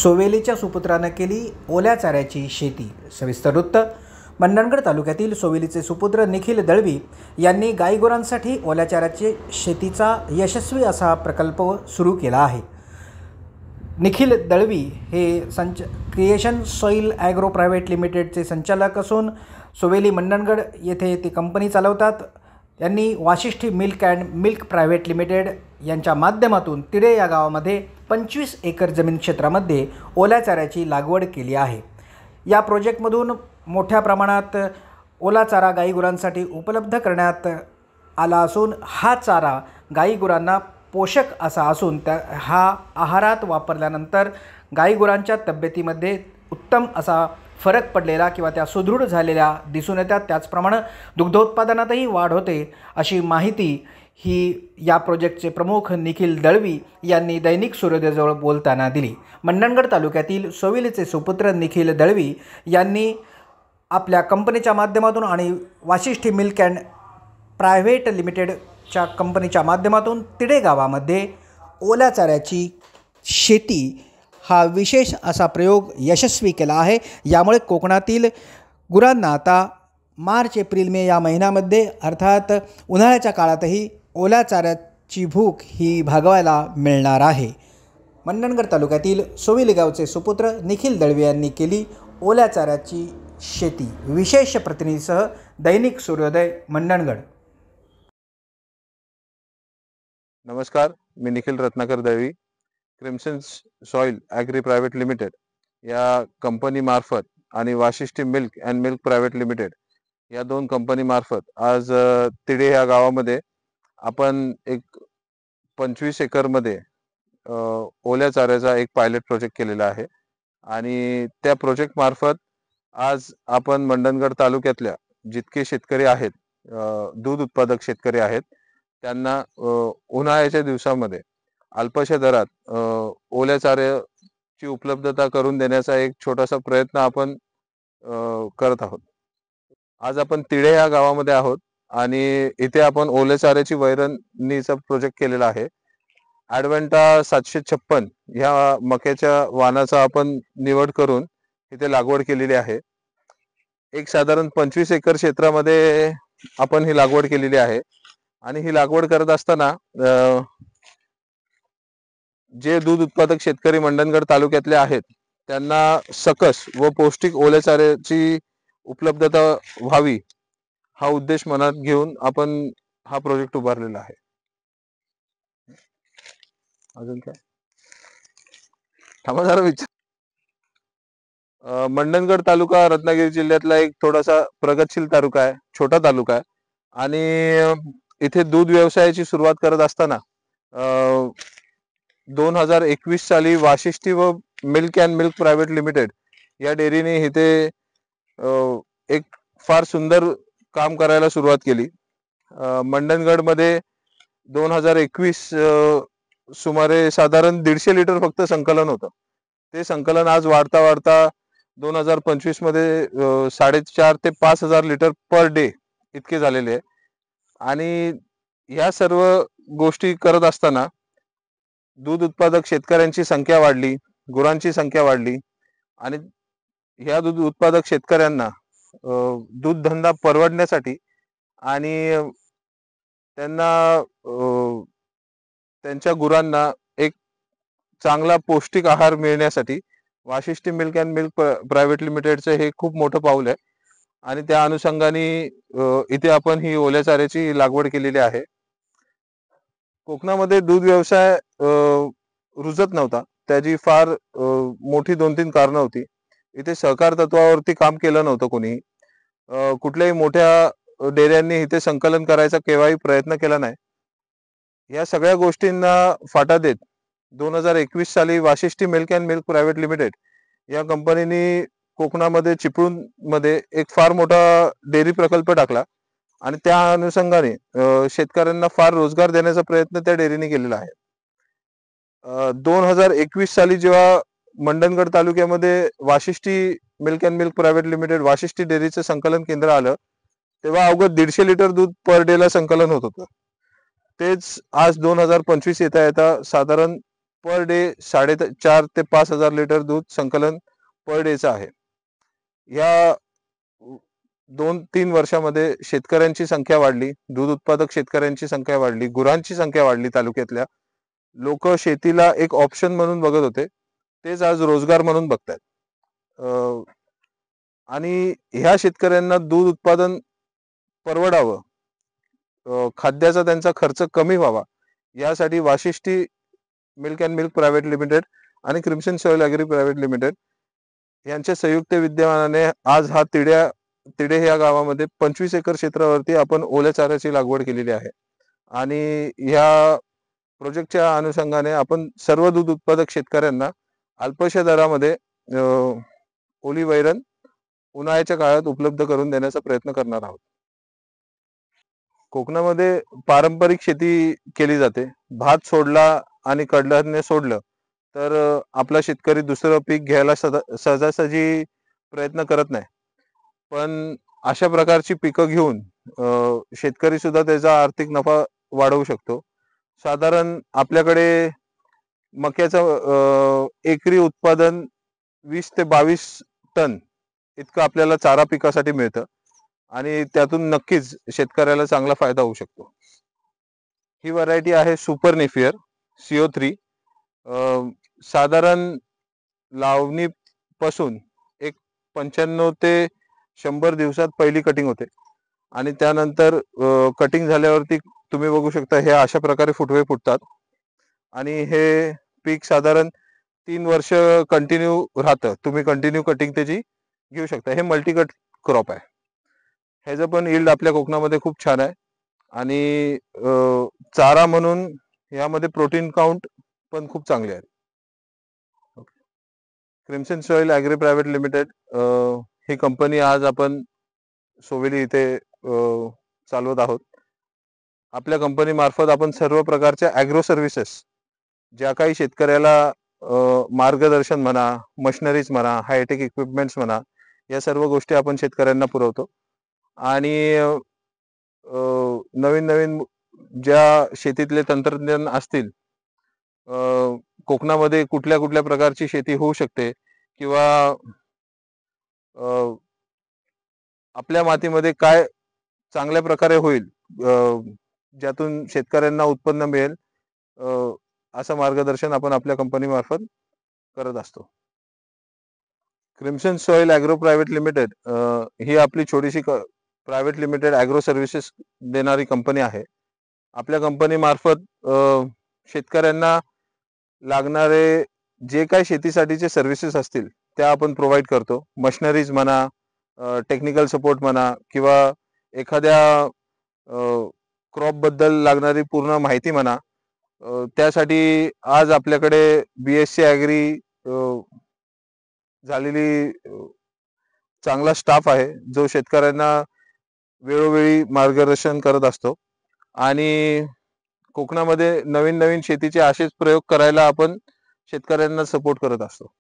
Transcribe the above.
सोवेलीच्या सुपुत्रानं केली ओल्या चाऱ्याची शेती। सविस्तर वृत्त। मंडणगड तालुक्यातील सोवेलीचे सुपुत्र निखिल दळवी यांनी गायीगुरांसाठी ओल्या चाऱ्याची शेतीचा यशस्वी असा प्रकल्प सुरू केला आहे। निखिल दळवी हे क्रिएशन सॉइल ॲग्रो प्रायव्हेट लिमिटेडचे संचालक असून सोवेली मंडणगड येथे ती कंपनी चालवतात। यांनी Vashishthi milk and milk private limited यांच्या माध्यमातून तिडे या गावामध्ये 25 एकर जमीन क्षेत्रामध्ये ओल्या चाऱ्याची लागवड केली आहे। या प्रोजेक्टमधून मोठ्या प्रमाणात ओला चारा गायीगुरांसाठी उपलब्ध करण्यात आला असून हा चारा गायीगुरांना पोषक असा असून हा आहारात वापरल्यानंतर गायीगुरांच्या तब्येतीमध्ये उत्तम असा फरक पडलेला किंवा त्या सुदृढ झालेल्या दिसून येतात। त्याचप्रमाणे दुग्धोत्पादनातही वाढ होते अशी माहिती ही या प्रोजेक्टचे प्रमुख निखिल दळवी यांनी दैनिक सूर्योदयजवळ बोलताना दिली। मंडणगड तालुक्यातील सोवेलीचे सुपुत्र निखिल दळवी यांनी आपल्या कंपनीच्या माध्यमातून आणि वाशिष्ठी मिल्क अँड प्रायव्हेट लिमिटेडच्या कंपनीच्या माध्यमातून तिडे गावामध्ये ओल्या चाऱ्याची शेती हा विशेष असा प्रयोग यशस्वी केला आहे। यामुळे कोकणातील गुरांना आता मार्च एप्रिल मे या महिन्यामध्ये अर्थात उन्हाळ्याच्या काळातही ओल्या चाऱ्याची भूक ही भागवायला मिळणार आहे। मंडणगड तालुक्यातील सोवेली गावचे सुपुत्र निखिल दळवी यांनी केली ओल्या चाऱ्याची शेती। विशेष प्रतिनिधीसह दैनिक सूर्योदय मंडणगड। नमस्कार, मी Nikhil Ratnakar Dalvi, Crimson Soil Agri Private limited या कंपनी मार्फत आणि Vashishthi milk and milk private limited या दोन कंपनी मार्फत आज तिडे या गावामध्ये आपण एक 25 एकरमध्ये ओल्या चाऱ्याचा एक पायलट प्रोजेक्ट केलेला आहे। आणि त्या प्रोजेक्ट मार्फत आज आपण मंडणगड तालुक्यातल्या जितके शेतकरी आहेत, दूध उत्पादक शेतकरी आहेत, त्यांना उन्हाळ्याच्या दिवसामध्ये अल्पशा दरात ओल्या चाऱ्याची उपलब्धता करून देण्याचा एक छोटासा प्रयत्न आपण करत आहोत। आज आपण तिडे या गावामध्ये आहोत आणि इथे आपण ओल्या चाऱ्याची वैरणीचा प्रोजेक्ट केलेला आहे। ॲडव्हेंटा 756 ह्या मक्याच्या वाणाचा आपण निवड करून इथे लागवड केलेली आहे। एक साधारण 25 एकर क्षेत्रामध्ये आपण ही लागवड केलेली आहे। आणि ही लागवड करत असताना जे दूध उत्पादक शेतकरी मंडणगड तालुक्यातले आहेत त्यांना सकस व पौष्टिक ओल्या चाऱ्याची उपलब्धता व्हावी हा उद्देश मनात घेऊन आपण हा प्रोजेक्ट उभारलेला आहे। अजून काय थांबा जरा विचार। मंडणगड तालुका रत्नागिरी जिल्ह्यातला एक थोडासा प्रगतशील तालुका आहे, छोटा तालुका आहे। आणि इथे दूध व्यवसायाची सुरुवात करत असताना 2021 साली वाशिष्ठी व milk and milk private limited या डेअरीने इथे एक फार सुंदर काम करायला सुरुवात केली। मंडणगडमध्ये 2021 सुमारे साधारण 150 लिटर फक्त संकलन होतं। ते संकलन आज वाढता वाढता 2025 मध्ये 4.5 ते 5,000 लिटर पर डे इतके झालेले आहे। आणि या सर्व गोष्टी करत असताना दूध उत्पादक शेतकऱ्यांची संख्या वाढली, गुरांची संख्या वाढली आणि ह्या दूध उत्पादक शेतकऱ्यांना दूध धंदा परवडण्यासाठी आणि त्यांना त्यांच्या गुरांना एक चांगला पौष्टिक आहार मिळण्यासाठी Vashishthi milk and milk private लिमिटेडचे हे खूप मोठं पाऊल आहे। आणि त्या अनुषंगाने इथे आपण ही ओल्या चाऱ्याची लागवड केलेली आहे। कोकणामध्ये दूध व्यवसाय रुजत नव्हता, त्याची फार मोठी 2-3 कारणं होती। इथे सहकार तत्वावरती काम केलं नव्हतं कोणी, कुठल्याही मोठ्या डेअऱ्यांनी इथे संकलन करायचा केव्हाही प्रयत्न केला नाही। या सगळ्या गोष्टींना फाटा देत 2021 साली Vashishthi milk and milk private limited या कंपनीने कोकणामध्ये चिपळूण मध्ये एक फार मोठा डेअरी प्रकल्प टाकला आणि त्या अनुषंगाने शेतकऱ्यांना फार रोजगार देण्याचा प्रयत्न त्या डेअरीने केलेला आहे। 2021 साली जेव्हा मंडणगड तालुक्यामध्ये Vashishthi milk and milk private Limited Vashishthi डेअरीचं संकलन केंद्र आलं तेव्हा अवघं 150 लिटर दूध पर डे ला संकलन होत होतं। तेच आज 2025 येता येता साधारण पर डे 4.5 ते 5,000 लिटर दूध संकलन पर डेचं आहे. या 2-3 वर्षामध्ये शेतकऱ्यांची संख्या वाढली, दूध उत्पादक शेतकऱ्यांची संख्या वाढली, गुरांची संख्या वाढली. तालुक्यातल्या लोक शेतीला एक ऑप्शन म्हणून बघत होते, तेच आज रोजगार म्हणून बघतायत. आणि ह्या शेतकऱ्यांना दूध उत्पादन परवडावं, खाद्याचा त्यांचा खर्च कमी व्हावा, यासाठी Vashishthi milk and milk private Limited आणि Crimson Soil Agri Private limited यांच्या संयुक्त विद्यमानाने आज हा तिडे या गावामध्ये 25 एकर क्षेत्रावरती आपण ओल्या चाऱ्याची लागवड केलेली आहे. आणि ह्या प्रोजेक्टच्या अनुषंगाने आपण सर्व दूध उत्पादक शेतकऱ्यांना अल्पशा दरामध्ये ओली वैरण उन्हाळ्याच्या काळात उपलब्ध करून देण्याचा प्रयत्न करणार आहोत. कोकणामध्ये पारंपरिक शेती केली जाते. भात सोडला आणि कडधान्य सोडलं तर आपला शेतकरी दुसरं पीक घ्यायला सहजासहजी प्रयत्न करत नाही. पण अशा प्रकारची पिकं घेऊन शेतकरी सुद्धा त्याचा आर्थिक नफा वाढवू शकतो. साधारण आपल्याकडे मक्याचं एकरी उत्पादन 20 ते 22 टन इतकं आपल्याला चारा पिकासाठी मिळतं आणि त्यातून नक्कीच शेतकऱ्याला चांगला फायदा होऊ शकतो. ही व्हरायटी आहे सुपर नेफियर CO3. साधारण लावणीपासून एक 95 ते 100 दिवसात पहिली कटिंग होते आणि त्यानंतर कटिंग झाल्यावरती तुम्ही बघू शकता हे अशा प्रकारे फुटवे फुटतात आणि हे पीक साधारण 3 वर्ष कंटिन्यू राहतं. तुम्ही कंटिन्यू कटिंग त्याची घेऊ शकता. हे मल्टीकट क्रॉप आहे. ह्याचं पण यील्ड आपल्या कोकणामध्ये खूप छान आहे आणि चारा म्हणून यामध्ये प्रोटीन काउंट पण खूप चांगले आहेत. Crimson Soil Agri Private Limited ही कंपनी आज आपण सोवेली इथे चालवत आहोत. आपल्या कंपनी मार्फत आपण सर्व प्रकारच्या ॲग्रो सर्व्हिसेस ज्या काही शेतकऱ्याला मार्गदर्शन म्हणा, मशिनरीज म्हणा, हायटेक इक्विपमेंट्स म्हणा, या सर्व गोष्टी आपण शेतकऱ्यांना पुरवतो. आणि नवीन नवीन ज्या शेतीतले तंत्रज्ञान असतील, कोकणामध्ये कुठल्या कुठल्या प्रकारची शेती होऊ शकते किंवा आपल्या मातीमध्ये काय चांगल्या प्रकारे होईल, ज्यातून शेतकऱ्यांना उत्पन्न मिळेल, असं मार्गदर्शन आपण आपल्या कंपनी मार्फत करत असतो. Crimson Soil Agro Private Limited ही आपली छोटीशी प्रायव्हेट लिमिटेड ॲग्रो सर्व्हिसेस देणारी कंपनी आहे. आपल्या कंपनी मार्फत शेतकऱ्यांना लागणारे जे काही शेतीसाठीचे सर्व्हिसेस असतील त्या आपण प्रोव्हाइड करतो. मशिनरीज म्हणा, टेक्निकल सपोर्ट म्हणा किंवा एखाद्या क्रॉप बद्दल लागणारी पूर्ण माहिती म्हणा, त्यासाठी आज आपल्याकडे BSc ॲग्री झालेली चांगला स्टाफ आहे जो शेतकऱ्यांना वेळोवेळी मार्गदर्शन करत असतो. आणि कोकणामध्ये नवीन नवीन शेतीचे असेच प्रयोग करायला आपण शेतकऱ्यांना सपोर्ट करत असतो.